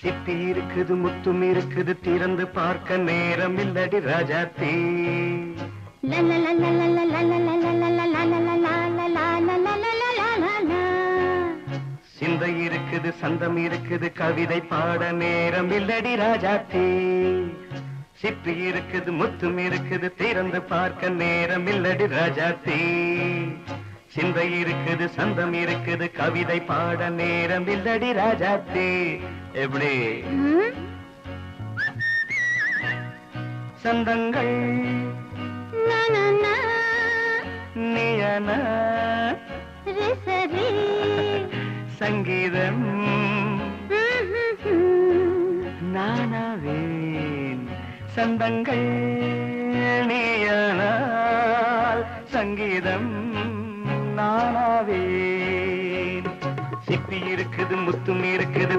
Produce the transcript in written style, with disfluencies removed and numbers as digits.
சிப்பி இருக்குது முத்தும் இருக்குது திறந்து பார்க்க நேரம் இல்லடி ராஜாத்தே. சிந்தை இருக்குது சந்தம் இருக்குது கவிதை பாட நேரம் இல்லடி ராஜாத்தே. சிப்பி இருக்குது முத்தும் இருக்குது திறந்து பார்க்க நேரம் இல்லடி ராஜாத்தே. சிந்தை இருக்குது சந்தம் இருக்குது கவிதை பாட நேரம் இல்லடி ராஜாத்தே. எப்படி சந்தங்கள் நீயன சங்கீதம் நானாவேன். சந்தங்கள் நீயானால் சங்கீதம் நானாவேன். சிப்பி இருக்குது முத்தும் இருக்குது